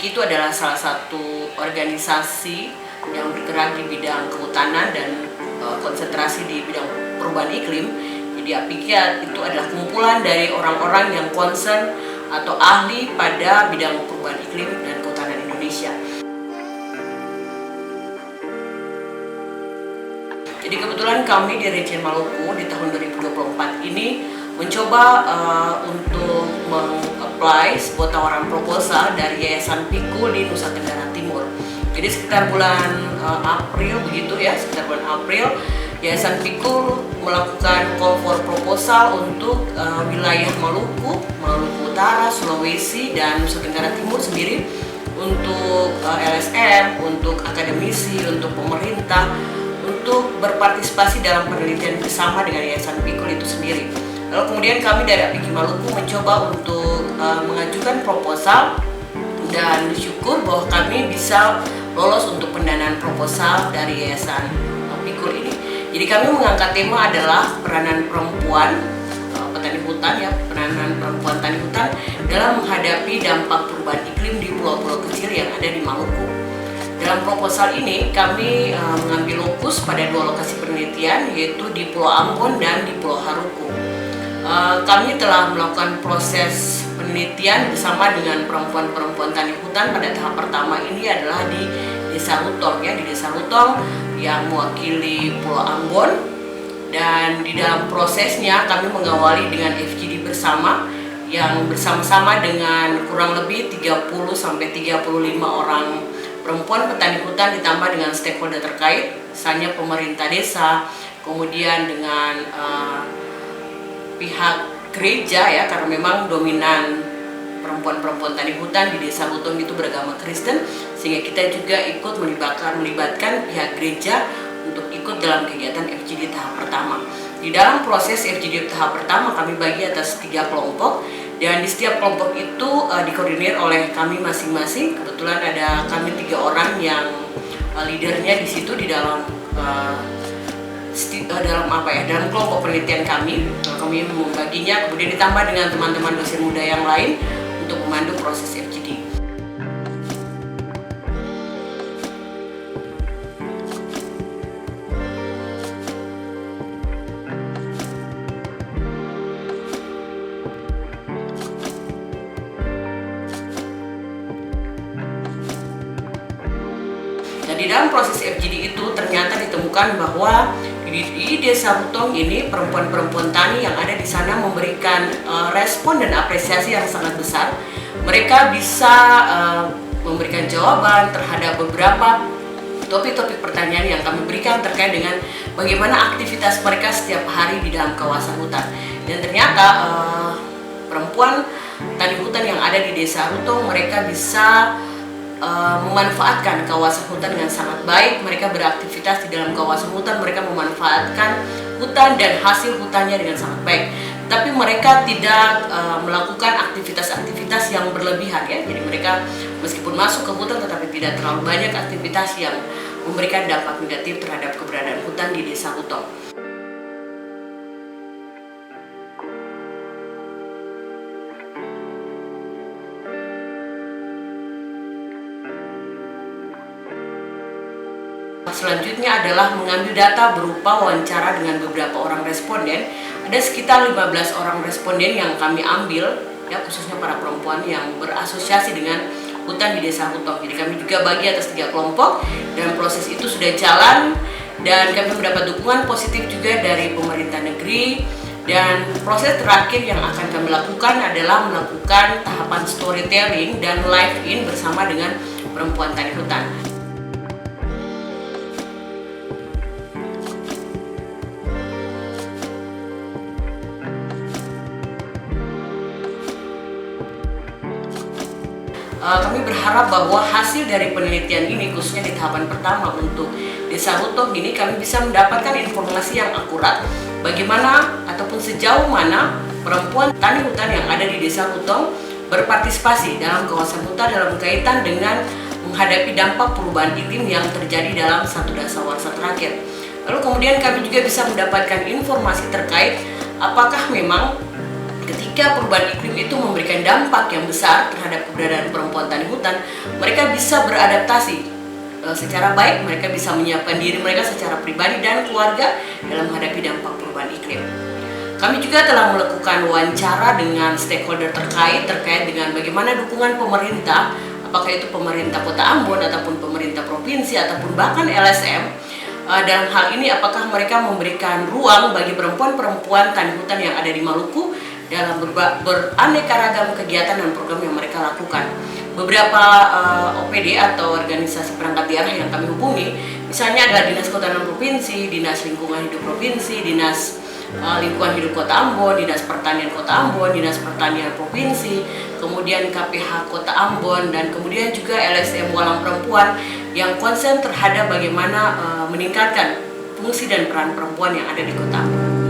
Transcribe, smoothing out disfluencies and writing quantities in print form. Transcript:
APIKI itu adalah salah satu organisasi yang bergerak di bidang kehutanan dan konsentrasi di bidang perubahan iklim. Jadi APIKI itu adalah kumpulan dari orang-orang yang concern atau ahli pada bidang perubahan iklim dan kehutanan Indonesia. Jadi kebetulan kami di Region Maluku di tahun 2024 ini mencoba untuk meng-apply sebuah tawaran proposal dari Yayasan Pikul di Nusa Tenggara Timur. Jadi sekitar bulan April begitu ya, sekitar bulan April Yayasan Pikul melakukan call for proposal untuk wilayah Maluku, Maluku Utara, Sulawesi, dan Nusa Tenggara Timur sendiri untuk LSM, untuk akademisi, untuk pemerintah, untuk berpartisipasi dalam penelitian bersama dengan Yayasan Pikul itu sendiri. Lalu kemudian kami dari APIKI Maluku mencoba untuk mengajukan proposal dan bersyukur bahwa kami bisa lolos untuk pendanaan proposal dari Yayasan Pikul ini. Jadi kami mengangkat tema adalah peranan perempuan petani hutan ya, peranan perempuan tani hutan dalam menghadapi dampak perubahan iklim di pulau-pulau kecil yang ada di Maluku. Dalam proposal ini kami mengambil lokus pada dua lokasi penelitian, yaitu di Pulau Ambon dan di Pulau Haruku. Kami telah melakukan proses penelitian bersama dengan perempuan-perempuan tani hutan. Pada tahap pertama ini adalah di Desa Rutong ya, di Desa Rutong yang mewakili Pulau Ambon, dan di dalam prosesnya kami mengawali dengan FGD bersama yang bersama-sama dengan kurang lebih 30-35 orang perempuan petani hutan ditambah dengan stakeholder terkait, misalnya pemerintah desa, kemudian dengan pihak gereja ya, karena memang dominan perempuan-perempuan tani hutan di Desa Rutong itu beragama Kristen, sehingga kita juga ikut melibatkan pihak gereja untuk ikut dalam kegiatan FGD tahap pertama. Di dalam proses FGD tahap pertama kami bagi atas 3 kelompok, dan di setiap kelompok itu dikoordinir oleh kami masing-masing. Kebetulan ada kami 3 orang yang leadernya di situ di dalam dalam kelompok penelitian kami membaginya, kemudian ditambah dengan teman-teman dosen muda yang lain untuk memandu proses FGD. Di dalam proses FGD itu ternyata ditemukan bahwa di Desa Rutong ini perempuan-perempuan tani yang ada di sana memberikan respon dan apresiasi yang sangat besar. Mereka bisa memberikan jawaban terhadap beberapa topik-topik pertanyaan yang kami berikan terkait dengan bagaimana aktivitas mereka setiap hari di dalam kawasan hutan. Dan ternyata perempuan tani hutan yang ada di Desa Rutong mereka bisa memanfaatkan kawasan hutan dengan sangat baik. Mereka beraktivitas di dalam kawasan hutan, mereka memanfaatkan hutan dan hasil hutannya dengan sangat baik. Tapi mereka tidak melakukan aktivitas-aktivitas yang berlebihan ya. Jadi mereka meskipun masuk ke hutan tetapi tidak terlalu banyak aktivitas yang memberikan dampak negatif terhadap keberadaan hutan di Desa Rutong. Selanjutnya adalah mengambil data berupa wawancara dengan beberapa orang responden. Ada sekitar 15 orang responden yang kami ambil, ya, khususnya para perempuan yang berasosiasi dengan hutan di Desa Rutong. Jadi kami juga bagi atas 3 kelompok, dan proses itu sudah jalan, dan kami mendapat dukungan positif juga dari pemerintah negeri. Dan proses terakhir yang akan kami lakukan adalah melakukan tahapan storytelling dan live in bersama dengan perempuan tani hutan. Kami berharap bahwa hasil dari penelitian ini, khususnya di tahapan pertama untuk Desa Rutong ini, kami bisa mendapatkan informasi yang akurat bagaimana ataupun sejauh mana perempuan tani hutan yang ada di Desa Rutong berpartisipasi dalam kawasan hutan dalam kaitan dengan menghadapi dampak perubahan iklim yang terjadi dalam satu dasawarsa terakhir. Lalu kemudian kami juga bisa mendapatkan informasi terkait apakah memang Ketika perubahan iklim itu memberikan dampak yang besar terhadap keberadaan perempuan tani hutan, mereka bisa beradaptasi secara baik, mereka bisa menyiapkan diri mereka secara pribadi dan keluarga dalam menghadapi dampak perubahan iklim. Kami juga telah melakukan wawancara dengan stakeholder terkait dengan bagaimana dukungan pemerintah, apakah itu pemerintah Kota Ambon ataupun pemerintah provinsi ataupun bahkan LSM. Dalam hal ini apakah mereka memberikan ruang bagi perempuan-perempuan tani hutan yang ada di Maluku dalam beraneka ragam kegiatan dan program yang mereka lakukan. Beberapa OPD atau organisasi perangkat daerah yang kami hubungi, misalnya adalah Dinas Kehutanan Provinsi, Dinas Lingkungan Hidup Provinsi, Dinas Lingkungan Hidup Kota Ambon, Dinas Pertanian Kota Ambon, Dinas Pertanian Provinsi, kemudian KPH Kota Ambon, dan kemudian juga LSM Walang Perempuan yang konsen terhadap bagaimana meningkatkan fungsi dan peran perempuan yang ada di Kota Ambon.